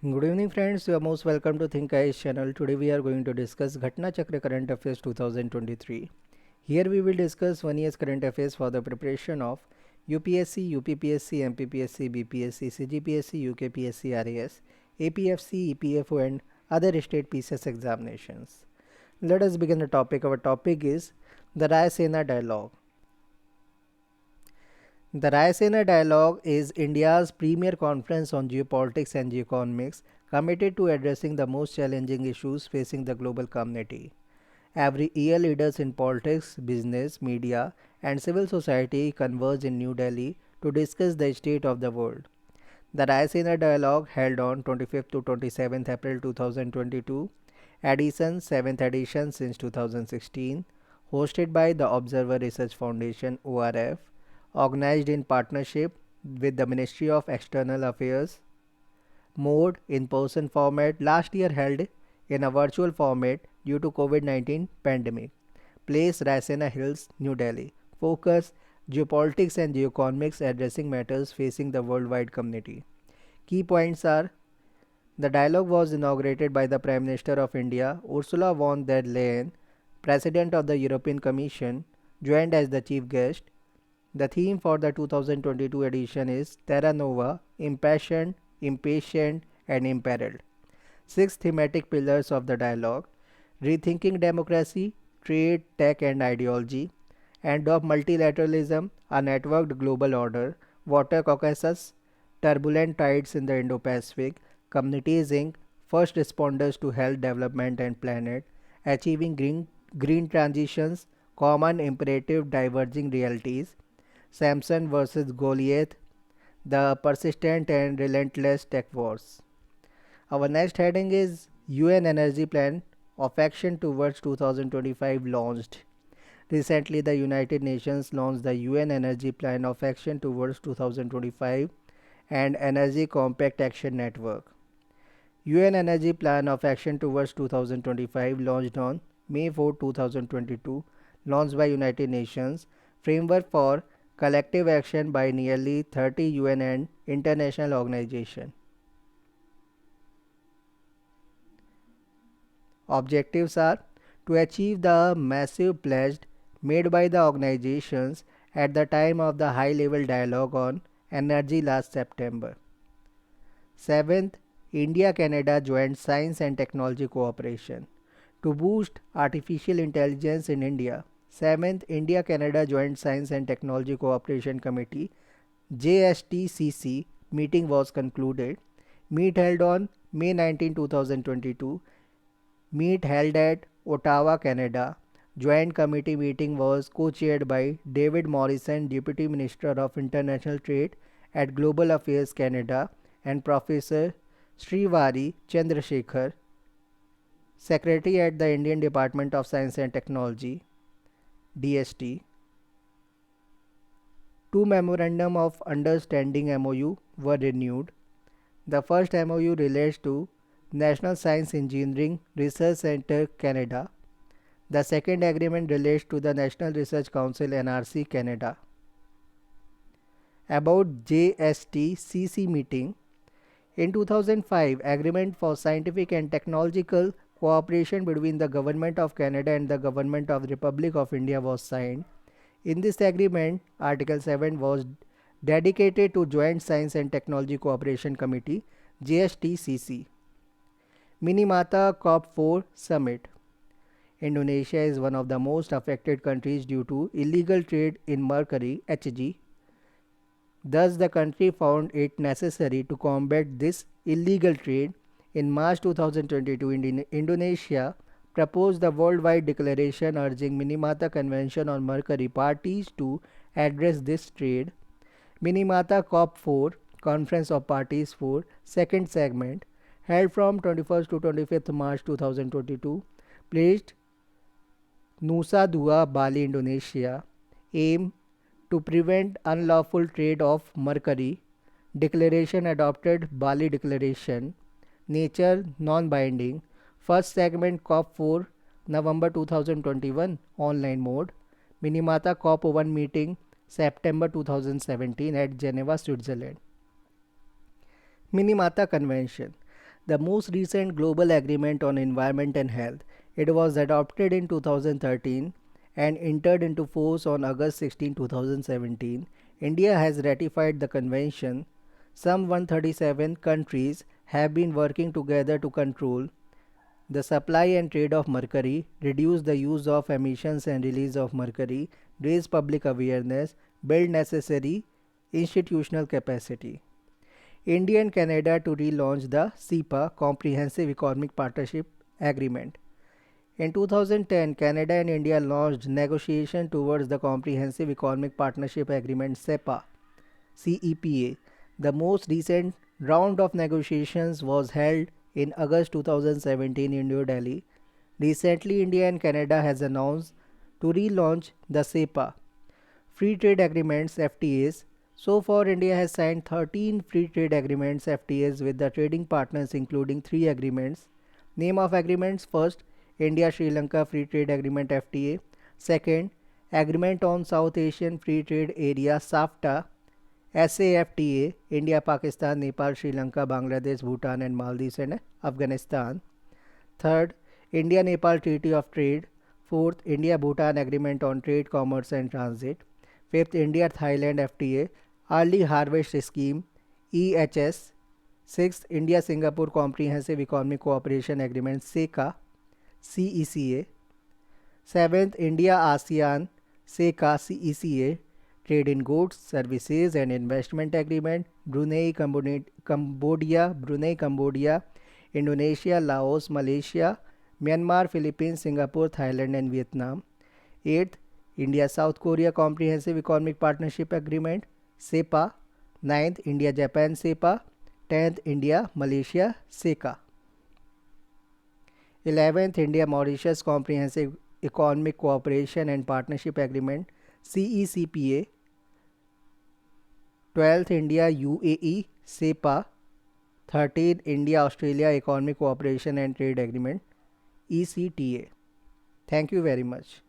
Good evening friends, you are most welcome to Think IAS channel. Today we are going to discuss Ghatnachakra Current Affairs 2023. Here we will discuss 1 year's current affairs for the preparation of UPSC, UPPSC, MPPSC, BPSC, CGPSC, UKPSC, RAS, APFC, EPFO and other state PSCs examinations. Let us begin the topic. Our topic is the Rayasena Dialogue. The Rayasena Dialogue is India's premier conference on geopolitics and geoeconomics, committed to addressing the most challenging issues facing the global community. Every year, leaders in politics, business, media, and civil society converge in New Delhi to discuss the state of the world. The Rayasena Dialogue, held on 25th to 27th April 2022, edition 7th edition since 2016, hosted by the Observer Research Foundation (ORF), organized in partnership with the Ministry of External Affairs. Mode in-person format, last year held in a virtual format due to COVID-19 pandemic. Place Raisina Hills, New Delhi. Focus geopolitics and geoeconomics, addressing matters facing the worldwide community. Key points are: the dialogue was inaugurated by the Prime Minister of India, Ursula von der Leyen, President of the European Commission, joined as the chief guest. The theme for the 2022 edition is Terra Nova, Impassioned, Impatient and Imperiled. 6 thematic pillars of the dialogue: rethinking democracy, trade, tech and ideology, end of multilateralism, a networked global order, water Caucasus, turbulent tides in the Indo-Pacific, Communities Inc., first responders to health, development and planet, achieving green transitions, common imperative, diverging realities, Samson versus Goliath, the persistent and relentless tech wars. Our next heading is UN Energy Plan of Action towards 2025 launched. Recently, the United Nations launched the UN Energy Plan of Action towards 2025 and Energy Compact Action Network. UN Energy Plan of Action towards 2025 launched on May 4, 2022, launched by United Nations, framework for collective action by nearly 30 UN and international organizations. Objectives are to achieve the massive pledge made by the organizations at the time of the high-level dialogue on energy last September. 7th, India-Canada Joint Science and Technology Cooperation to boost artificial intelligence in India. 7th India-Canada Joint Science and Technology Cooperation Committee JSTCC meeting was concluded. Meet held on May 19, 2022. Meet held at Ottawa, Canada. Joint committee meeting was co-chaired by David Morrison, Deputy Minister of International Trade at Global Affairs Canada, and Professor Srivari Chandrasekhar, Secretary at the Indian Department of Science and Technology DST. 2 Memorandum of Understanding MOU were renewed. The first MOU relates to National Science Engineering Research Centre Canada. The second agreement relates to the National Research Council NRC Canada. About JSTCC meeting. In 2005, Agreement for Scientific and Technological Cooperation between the Government of Canada and the Government of the Republic of India was signed. In this agreement, Article 7 was dedicated to Joint Science and Technology Cooperation Committee JSTCC. Minamata COP4 Summit. Indonesia is one of the most affected countries due to illegal trade in mercury (Hg). Thus, the country found it necessary to combat this illegal trade. In March 2022, Indonesia proposed the worldwide declaration urging Minamata Convention on Mercury parties to address this trade. Minamata COP4 Conference of Parties 4 second segment, held from 21st to 25th March 2022, placed Nusa Dua, Bali, Indonesia. Aim to prevent unlawful trade of mercury. Declaration adopted Bali Declaration. Nature non-binding. First segment COP4 November 2021 online mode. Minamata COP1 meeting September 2017 at Geneva, Switzerland. Minamata Convention. The most recent global agreement on environment and health. It was adopted in 2013 and entered into force on August 16, 2017. India has ratified the convention. Some 137 countries have been working together to control the supply and trade of mercury, reduce the use of emissions and release of mercury, raise public awareness, build necessary institutional capacity. India and Canada to relaunch the CEPA Comprehensive Economic Partnership Agreement. In 2010, Canada and India launched negotiation towards the Comprehensive Economic Partnership Agreement CEPA. The most recent round of negotiations was held in August 2017 in New Delhi. Recently, India and Canada has announced to relaunch the CEPA Free Trade Agreements FTAs. So far, India has signed 13 free trade agreements FTAs with the trading partners, including 3 agreements. Name of agreements: first, India Sri Lanka Free Trade Agreement FTA; second, Agreement on South Asian Free Trade Area SAFTA; SAFTA India, Pakistan, Nepal, Sri Lanka, Bangladesh, Bhutan and Maldives and Afghanistan; third, India Nepal Treaty of Trade; fourth, India Bhutan Agreement on Trade, Commerce and Transit; fifth, India Thailand FTA Early Harvest Scheme EHS; sixth, India Singapore Comprehensive Economic Cooperation Agreement CECA; seventh, India ASEAN CECA Trade in Goods, Services and Investment Agreement Brunei, Cambodia, Indonesia, Laos, Malaysia, Myanmar, Philippines, Singapore, Thailand and Vietnam; eighth, India South Korea Comprehensive Economic Partnership Agreement CEPA; ninth, India Japan CEPA; 10th, India Malaysia CECA; 11th, India Mauritius Comprehensive Economic Cooperation and Partnership Agreement CECPA; 12th, India UAE CEPA; 13th, India Australia Economic Cooperation and Trade Agreement ECTA. Thank you very much.